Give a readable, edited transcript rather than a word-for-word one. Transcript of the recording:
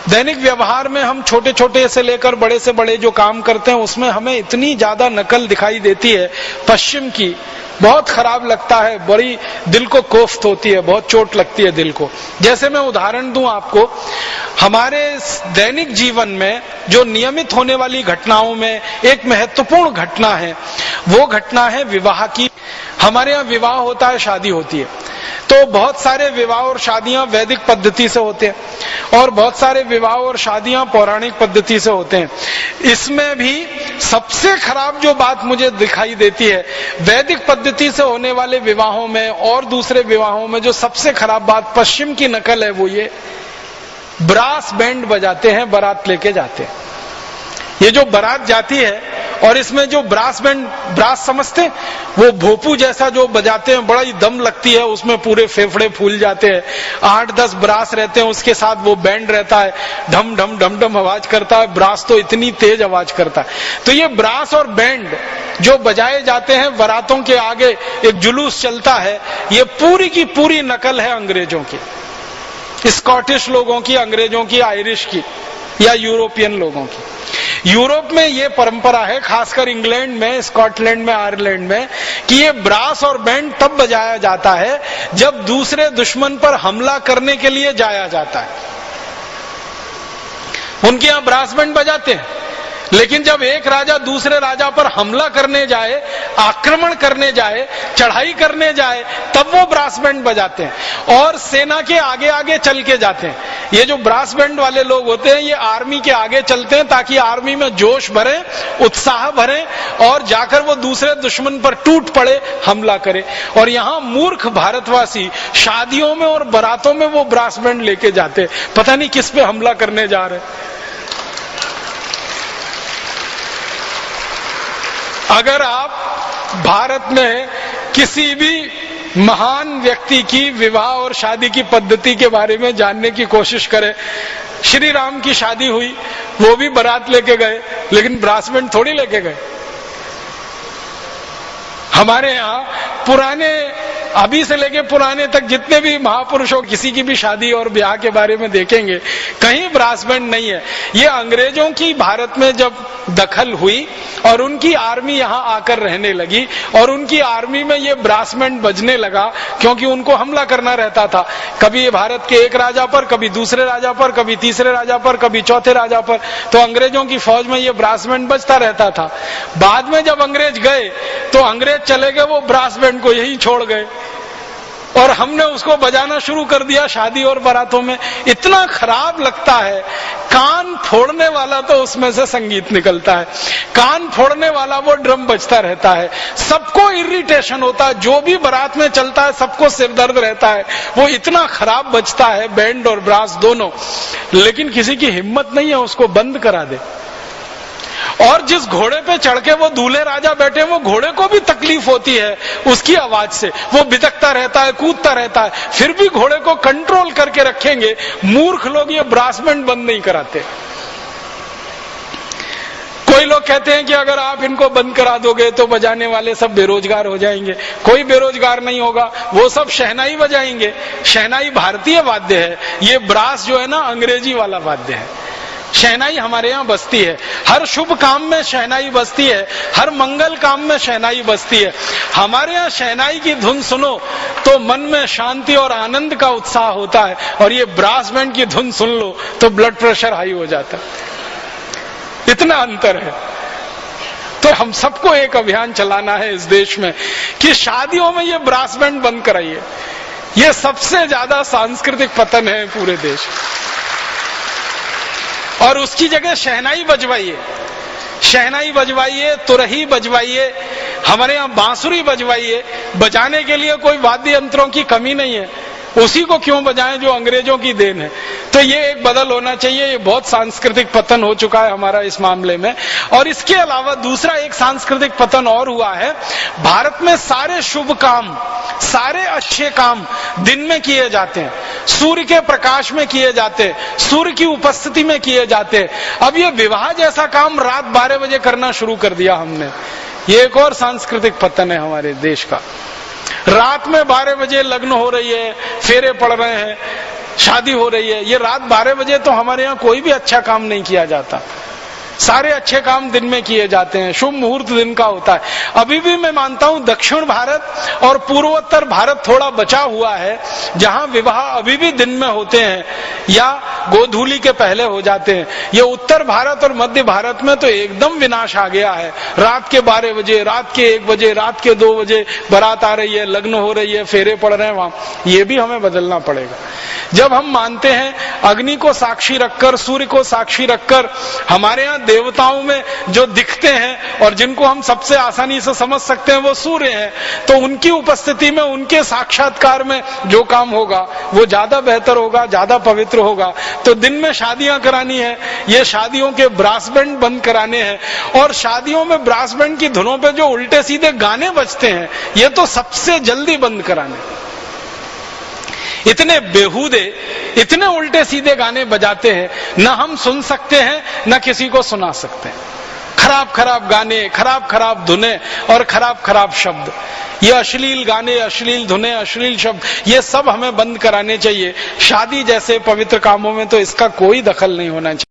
दैनिक व्यवहार में हम छोटे छोटे से लेकर बड़े से बड़े जो काम करते हैं उसमें हमें इतनी ज्यादा नकल दिखाई देती है पश्चिम की, बहुत खराब लगता है, बड़ी दिल को कोफ्त होती है, बहुत चोट लगती है दिल को। जैसे मैं उदाहरण दूं आपको, हमारे दैनिक जीवन में जो नियमित होने वाली घटनाओं में एक महत्वपूर्ण घटना है, वो घटना है विवाह की। हमारे यहाँ विवाह होता है, शादी होती है, तो बहुत सारे विवाह और शादियां वैदिक पद्धति से होते हैं और बहुत सारे विवाह और शादियां पौराणिक पद्धति से होते हैं। इसमें भी सबसे खराब जो बात मुझे दिखाई देती है वैदिक पद्धति से होने वाले विवाहों में और दूसरे विवाहों में, जो सबसे खराब बात पश्चिम की नकल है, वो ये ब्रास बैंड बजाते हैं, बारात लेके जाते हैं। ये जो बारात जाती है और इसमें जो ब्रास बैंड, ब्रास समझते हैं, वो भोपू जैसा जो बजाते हैं, बड़ा ही दम लगती है, उसमें पूरे फेफड़े फूल जाते हैं, 8-10 ब्रास रहते हैं, उसके साथ वो बैंड रहता है, ढम ढम ढम ढम आवाज करता है। ब्रास तो इतनी तेज आवाज करता है। तो ये ब्रास और बैंड जो बजाए जाते हैं बारातों के आगे, एक जुलूस चलता है, ये पूरी की पूरी नकल है अंग्रेजों की, स्कॉटिश लोगों की, अंग्रेजों की, आयरिश की या यूरोपियन लोगों की। यूरोप में ये परंपरा है, खासकर इंग्लैंड में, स्कॉटलैंड में, आयरलैंड में, कि ये ब्रास और बैंड तब बजाया जाता है जब दूसरे दुश्मन पर हमला करने के लिए जाया जाता है। उनके यहां ब्रास बैंड बजाते हैं, लेकिन जब एक राजा दूसरे राजा पर हमला करने जाए, आक्रमण करने जाए, चढ़ाई करने जाए, तब वो ब्रास बैंड बजाते हैं और सेना के आगे आगे चल के जाते हैं। ये जो ब्रास बैंड वाले लोग होते हैं, ये आर्मी के आगे चलते हैं ताकि आर्मी में जोश भरे, उत्साह भरे और जाकर वो दूसरे दुश्मन पर टूट पड़े, हमला करे। और यहां मूर्ख भारतवासी शादियों में और बारातों में वो ब्रास बैंड लेके जाते, पता नहीं किस पे हमला करने जा रहे। अगर आप भारत में किसी भी महान व्यक्ति की विवाह और शादी की पद्धति के बारे में जानने की कोशिश करें, श्री राम की शादी हुई, वो भी बारात लेके गए, लेकिन ब्रास बैंड थोड़ी लेके गए। हमारे यहाँ पुराने, अभी से लेके पुराने तक जितने भी महापुरुषों, किसी की भी शादी और ब्याह के बारे में देखेंगे, कहीं ब्रास बैंड नहीं है। ये अंग्रेजों की भारत में जब दखल हुई और उनकी आर्मी यहाँ आकर रहने लगी और उनकी आर्मी में ये ब्रास बैंड बजने लगा, क्योंकि उनको हमला करना रहता था, कभी भारत के एक राजा पर, कभी दूसरे राजा पर, कभी तीसरे राजा पर, कभी चौथे राजा पर, तो अंग्रेजों की फौज में ये ब्रास बैंड बजता रहता था। बाद में जब अंग्रेज गए तो अंग्रेज चले गए, वो ब्रास बैंड को यहीं छोड़ गए और हमने उसको बजाना शुरू कर दिया शादी और बारातों में। इतना खराब लगता है, कान फोड़ने वाला तो उसमें से संगीत निकलता है, कान फोड़ने वाला वो ड्रम बजता रहता है, सबको इरिटेशन होता है, जो भी बारात में चलता है सबको सिरदर्द रहता है, वो इतना खराब बजता है, बैंड और ब्रास दोनों, लेकिन किसी की हिम्मत नहीं है उसको बंद करा दे। और जिस घोड़े पे चढ़ के वो दूल्हे राजा बैठे, वो घोड़े को भी तकलीफ होती है उसकी आवाज से, वो बिदकता रहता है, कूदता रहता है, फिर भी घोड़े को कंट्रोल करके रखेंगे। मूर्ख लोग ये ब्रास बैंड बंद नहीं कराते। कोई लोग कहते हैं कि अगर आप इनको बंद करा दोगे तो बजाने वाले सब बेरोजगार हो जाएंगे। कोई बेरोजगार नहीं होगा, वो सब शहनाई बजाएंगे। शहनाई भारतीय वाद्य है, ये ब्रास जो है ना अंग्रेजी वाला वाद्य है। शहनाई हमारे यहाँ बजती है, हर शुभ काम में शहनाई बजती है, हर मंगल काम में शहनाई बजती है। हमारे यहाँ शहनाई की धुन सुनो तो मन में शांति और आनंद का उत्साह होता है, और ये ब्रास बैंड की धुन सुन लो तो ब्लड प्रेशर हाई हो जाता है। इतना अंतर है। तो हम सबको एक अभियान चलाना है इस देश में कि शादियों में ये ब्रास बैंड बंद कराइए। ये सबसे ज्यादा सांस्कृतिक पतन है पूरे देश, और उसकी जगह शहनाई बजवाइए, शहनाई बजवाइए, तुरही बजवाइए, हमारे यहाँ बांसुरी बजवाइए। बजाने के लिए कोई वाद्य यंत्रों की कमी नहीं है, उसी को क्यों बजाएं जो अंग्रेजों की देन है। तो ये एक बदल होना चाहिए। ये बहुत सांस्कृतिक पतन हो चुका है हमारा इस मामले में। और इसके अलावा दूसरा एक सांस्कृतिक पतन और हुआ है। भारत में सारे शुभ काम, सारे अच्छे काम दिन में किए जाते हैं, सूर्य के प्रकाश में किए जाते हैं, सूर्य की उपस्थिति में किए जाते हैं। अब ये विवाह जैसा काम रात 12 बजे करना शुरू कर दिया हमने। ये एक और सांस्कृतिक पतन है हमारे देश का। रात में 12 बजे लग्न हो रही है, फेरे पड़ रहे हैं, शादी हो रही है, ये रात 12 बजे तो हमारे यहाँ कोई भी अच्छा काम नहीं किया जाता, सारे अच्छे काम दिन में किए जाते हैं, शुभ मुहूर्त दिन का होता है। अभी भी मैं मानता हूं दक्षिण भारत और पूर्वोत्तर भारत थोड़ा बचा हुआ है, जहां विवाह अभी भी दिन में होते हैं या गोधूली के पहले हो जाते हैं। ये उत्तर भारत और मध्य भारत में तो एकदम विनाश आ गया है। रात के 12 बजे, रात के 1 बजे, रात के 2 बजे बारात आ रही है, लग्न हो रही है, फेरे पड़ रहे हैं वहां। ये भी हमें बदलना पड़ेगा। जब हम मानते हैं अग्नि को साक्षी रखकर, सूर्य को साक्षी रखकर, हमारे यहाँ देवताओं में जो दिखते हैं और जिनको हम सबसे आसानी से समझ सकते हैं वो सूर्य हैं, तो उनकी उपस्थिति में, उनके साक्षात्कार में जो काम होगा वो ज्यादा बेहतर होगा, ज्यादा पवित्र होगा। तो दिन में शादियां करानी है, ये शादियों के ब्रास बैंड बंद कराने हैं, और शादियों में ब्रास बैंड की धुनों पे जो उल्टे सीधे गाने बजते हैं ये तो सबसे जल्दी बंद कराने। इतने बेहूदे, इतने उल्टे सीधे गाने बजाते हैं, न हम सुन सकते हैं न किसी को सुना सकते हैं। खराब खराब गाने, खराब खराब धुनें और खराब खराब शब्द, ये अश्लील गाने, अश्लील धुनें, अश्लील शब्द, ये सब हमें बंद कराने चाहिए। शादी जैसे पवित्र कामों में तो इसका कोई दखल नहीं होना चाहिए।